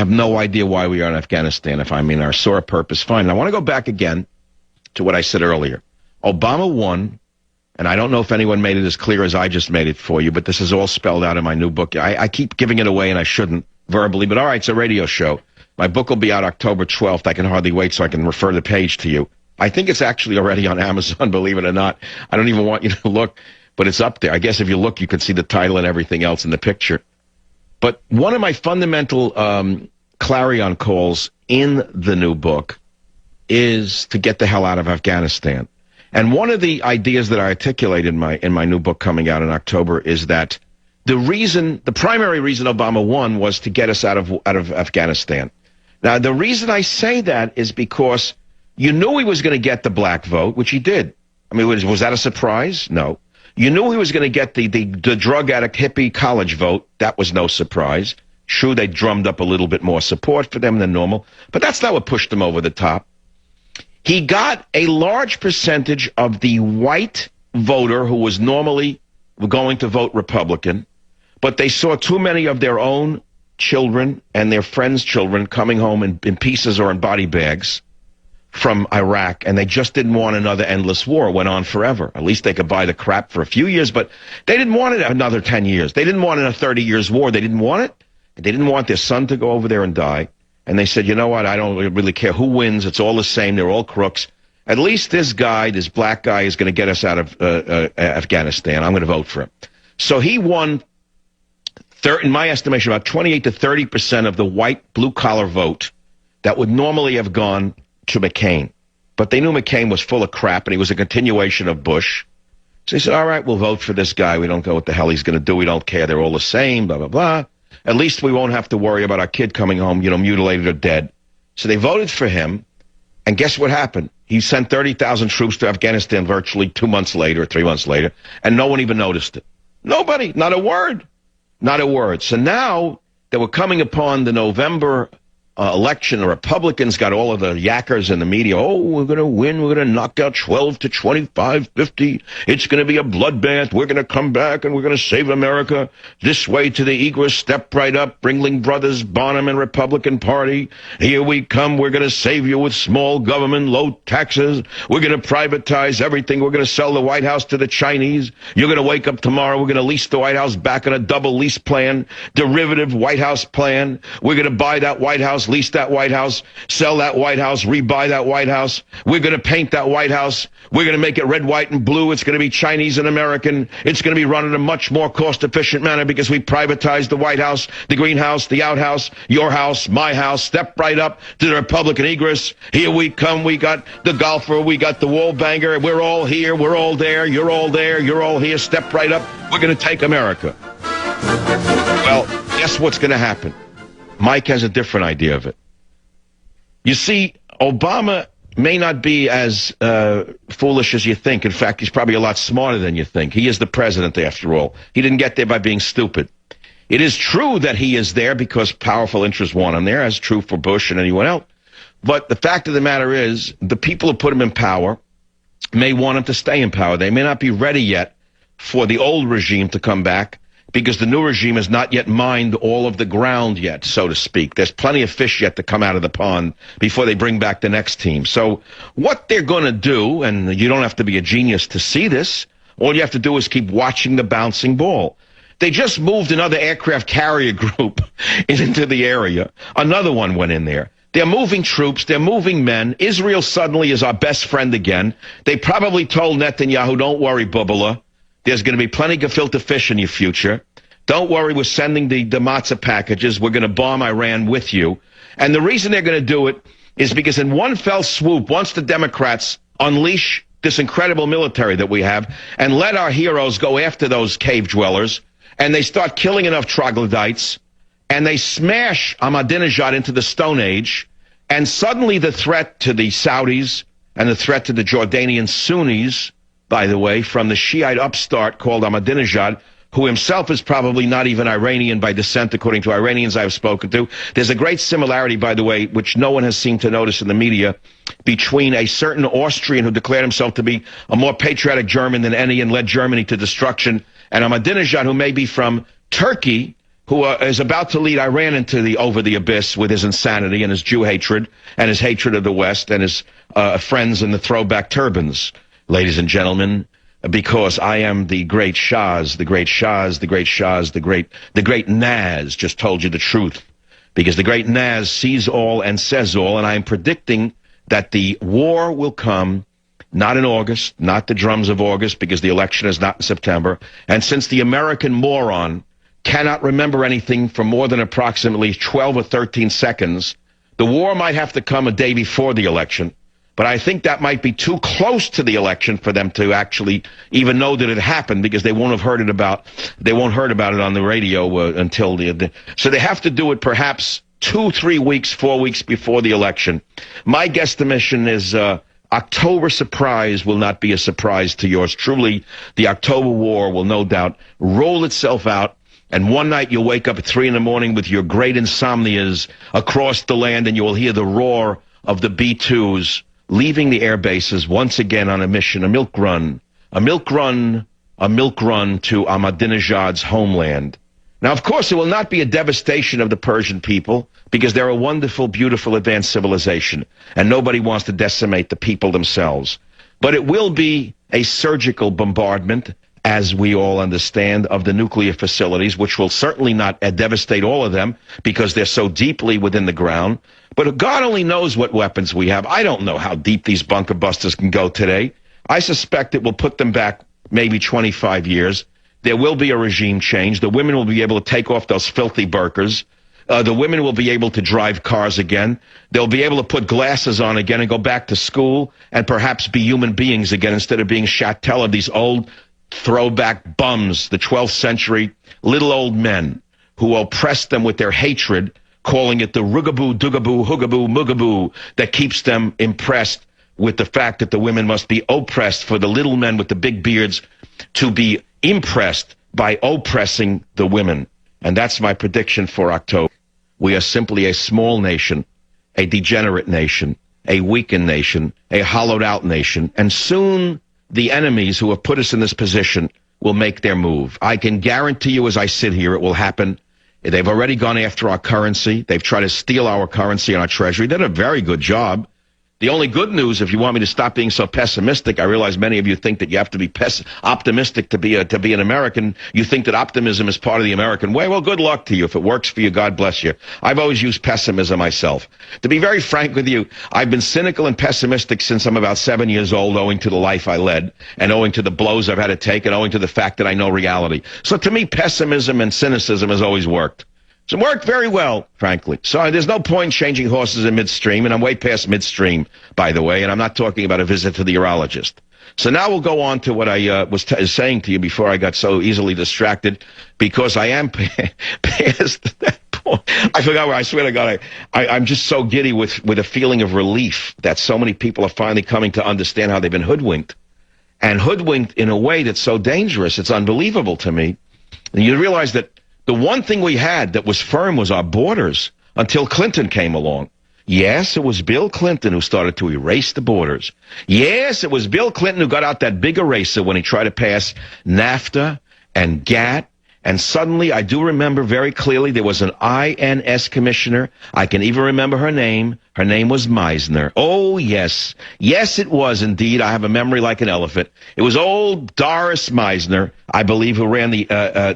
have no idea why we are in Afghanistan. If I mean our sore purpose, fine. And I want to go back again to what I said earlier. Obama won, and I don't know if anyone made it as clear as I just made it for you, but this is all spelled out in my new book. I keep giving it away, and I shouldn't verbally, but all right, it's a radio show. My book will be out October 12th. I can hardly wait so I can refer the page to you. I think it's actually already on Amazon, believe it or not. I don't even want you to look, but it's up there. I guess if you look, you can see the title and everything else in the picture. But one of my fundamental clarion calls in the new book is to get the hell out of Afghanistan. And one of the ideas that I articulate in my new book coming out in October is that the primary reason Obama won was to get us out of Afghanistan. Now, the reason I say that is because you knew he was going to get the black vote, which he did. I mean, was that a surprise? No. You knew he was going to get the drug addict hippie college vote. That was no surprise. True, they drummed up a little bit more support for them than normal, but that's not what pushed him over the top. He got a large percentage of the white voter who was normally going to vote Republican, but they saw too many of their own children and their friends' children coming home in pieces or in body bags from Iraq, and they just didn't want another endless war. It went on forever. At least they could buy the crap for a few years, but they didn't want it another 10 years. They didn't want a 30 years war. They didn't want it. They didn't want their son to go over there and die. And they said, you know what, I don't really care who wins. It's all the same. They're all crooks. At least this guy, this black guy, is going to get us out of Afghanistan. I'm going to vote for him. So he won, in my estimation, about 28 to 30% of the white blue-collar vote that would normally have gone to McCain. But they knew McCain was full of crap, and he was a continuation of Bush. So they said, all right, we'll vote for this guy. We don't know what the hell he's going to do. We don't care. They're all the same, blah, blah, blah. At least we won't have to worry about our kid coming home, mutilated or dead. So they voted for him, and guess what happened? He sent 30,000 troops to Afghanistan virtually 2 months later, 3 months later, and no one even noticed it. Nobody, not a word. Not a word. So now that we're coming upon the November election, the Republicans got all of the yackers in the media. Oh, we're going to win. We're going to knock out 12 to 25, 50. It's going to be a bloodbath. We're going to come back and we're going to save America. This way to the egress, step right up. Ringling Brothers, Bonham and Republican Party. Here we come. We're going to save you with small government, low taxes. We're going to privatize everything. We're going to sell the White House to the Chinese. You're going to wake up tomorrow. We're going to lease the White House back on a double lease plan, derivative White House plan. We're going to buy that White House, lease that White House, sell that White House, rebuy that White House. We're going to paint that White House. We're going to make it red, white, and blue. It's going to be Chinese and American. It's going to be run in a much more cost-efficient manner because we privatized the White House, the greenhouse, the outhouse, your house, my house. Step right up to the Republican egress. Here we come. We got the golfer. We got the wall banger. We're all here. We're all there. You're all there. You're all here. Step right up. We're going to take America. Well, guess what's going to happen? Mike has a different idea of it. You see, Obama may not be as foolish as you think. In fact, he's probably a lot smarter than you think. He is the president, after all. He didn't get there by being stupid. It is true that he is there because powerful interests want him there, as true for Bush and anyone else. But the fact of the matter is, the people who put him in power may want him to stay in power. They may not be ready yet for the old regime to come back, because the new regime has not yet mined all of the ground yet, so to speak. There's plenty of fish yet to come out of the pond before they bring back the next team. So what they're going to do, and you don't have to be a genius to see this, all you have to do is keep watching the bouncing ball. They just moved another aircraft carrier group into the area. Another one went in there. They're moving troops. They're moving men. Israel suddenly is our best friend again. They probably told Netanyahu, don't worry, Bubala. There's going to be plenty of gefilte fish in your future. Don't worry, we're sending the matzah packages. We're going to bomb Iran with you. And the reason they're going to do it is because in one fell swoop, once the Democrats unleash this incredible military that we have and let our heroes go after those cave dwellers, and they start killing enough troglodytes, and they smash Ahmadinejad into the Stone Age, and suddenly the threat to the Saudis and the threat to the Jordanian Sunnis, by the way, from the Shiite upstart called Ahmadinejad, who himself is probably not even Iranian by descent, according to Iranians I've spoken to. There's a great similarity, by the way, which no one has seemed to notice in the media, between a certain Austrian who declared himself to be a more patriotic German than any and led Germany to destruction, and Ahmadinejad, who may be from Turkey, who is about to lead Iran over the abyss with his insanity and his Jew hatred and his hatred of the West and his friends in the throwback turbans, ladies and gentlemen, because I am the great Shahs, the great Shahs, the great Shahs, the great Naz just told you the truth, because the great Naz sees all and says all, and I am predicting that the war will come not in August, not the drums of August, because the election is not in September, and since the American moron cannot remember anything for more than approximately 12 or 13 seconds, the war might have to come a day before the election, but I think that might be too close to the election for them to actually even know that it happened, because they won't heard about it on the radio until so they have to do it perhaps 2, 3 weeks, 4 weeks before the election. My guesstimation is October surprise will not be a surprise to yours truly. The October war will no doubt roll itself out, and one night you'll wake up at 3 in the morning with your great insomnias across the land, and you will hear the roar of the B-2s leaving the air bases once again on a mission, a milk run to Ahmadinejad's homeland. Now, of course, it will not be a devastation of the Persian people, because they're a wonderful, beautiful, advanced civilization, and nobody wants to decimate the people themselves. But it will be a surgical bombardment, as we all understand, of the nuclear facilities, which will certainly not devastate all of them, because they're so deeply within the ground. But God only knows what weapons we have. I don't know how deep these bunker busters can go today. I suspect it will put them back maybe 25 years. There will be a regime change. The women will be able to take off those filthy burqas. The women will be able to drive cars again. They'll be able to put glasses on again and go back to school and perhaps be human beings again, instead of being chattel of these old throwback bums, the 12th century little old men who oppress them with their hatred, calling it the rugaboo, dugaboo, hugaboo, mugaboo, that keeps them impressed with the fact that the women must be oppressed, for the little men with the big beards to be impressed by oppressing the women. And that's my prediction for October. We are simply a small nation, a degenerate nation, a weakened nation, a hollowed out nation, and soon the enemies who have put us in this position will make their move. I can guarantee you, as I sit here, it will happen. They've already gone after our currency. They've tried to steal our currency and our treasury. They did a very good job. The only good news, if you want me to stop being so pessimistic, I realize many of you think that you have to be optimistic to be an American. You think that optimism is part of the American way. Well, good luck to you. If it works for you, God bless you. I've always used pessimism myself. To be very frank with you, I've been cynical and pessimistic since I'm about 7 years old, owing to the life I led, and owing to the blows I've had to take, and owing to the fact that I know reality. So to me, pessimism and cynicism has always worked. So it worked very well, frankly. So there's no point changing horses in midstream, and I'm way past midstream, by the way, and I'm not talking about a visit to the urologist. So now we'll go on to what I was saying to you before I got so easily distracted, because I am past that point. I forgot where, I swear to God, I'm just so giddy with a feeling of relief that so many people are finally coming to understand how they've been hoodwinked, and hoodwinked in a way that's so dangerous. It's unbelievable to me. And you realize that the one thing we had that was firm was our borders, until Clinton came along. Yes, it was Bill Clinton who started to erase the borders. Yes, it was Bill Clinton who got out that big eraser when he tried to pass NAFTA and GATT. And suddenly, I do remember very clearly, there was an INS commissioner. I can even remember her name. Her name was Meisner. Oh, yes. Yes, it was indeed. I have a memory like an elephant. It was old Doris Meisner, I believe, who ran the,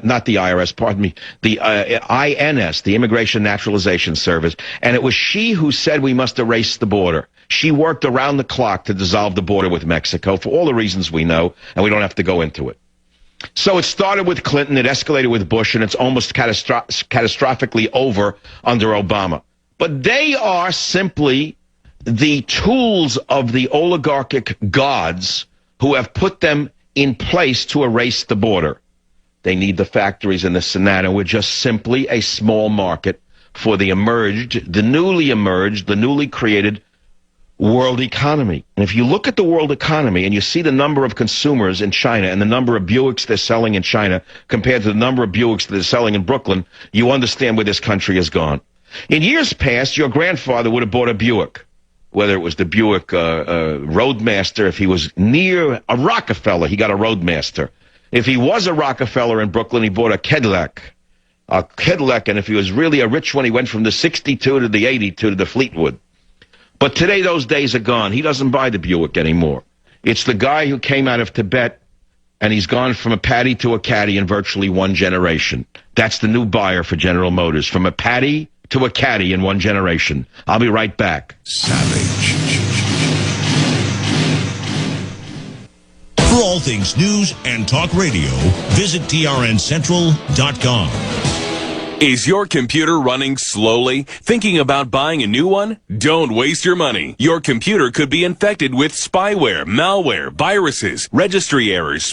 not the IRS, pardon me, the INS, the Immigration Naturalization Service. And it was she who said we must erase the border. She worked around the clock to dissolve the border with Mexico for all the reasons we know, and we don't have to go into it. So it started with Clinton, it escalated with Bush, and it's almost catastrophically over under Obama. But they are simply the tools of the oligarchic gods who have put them in place to erase the border. They need the factories and this and that, and we're just simply a small market for the newly created world economy. And if you look at the world economy and you see the number of consumers in China and the number of Buicks they're selling in China compared to the number of Buicks that they're selling in Brooklyn, you understand where this country has gone. In years past, your grandfather would have bought a Buick, whether it was the Buick Roadmaster. If he was near a Rockefeller, he got a Roadmaster. If he was a Rockefeller in Brooklyn, he bought a Cadillac. a Cadillac, and if he was really a rich one, he went from the 62 to the 82 to the Fleetwood. But today, those days are gone. He doesn't buy the Buick anymore. It's the guy who came out of Tibet, and he's gone from a Paddy to a Caddy in virtually one generation. That's the new buyer for General Motors, from a Paddy to a Caddy in one generation. I'll be right back. Savage. For all things news and talk radio, visit trncentral.com. Is your computer running slowly? Thinking about buying a new one? Don't waste your money. Your computer could be infected with spyware, malware, viruses, registry errors,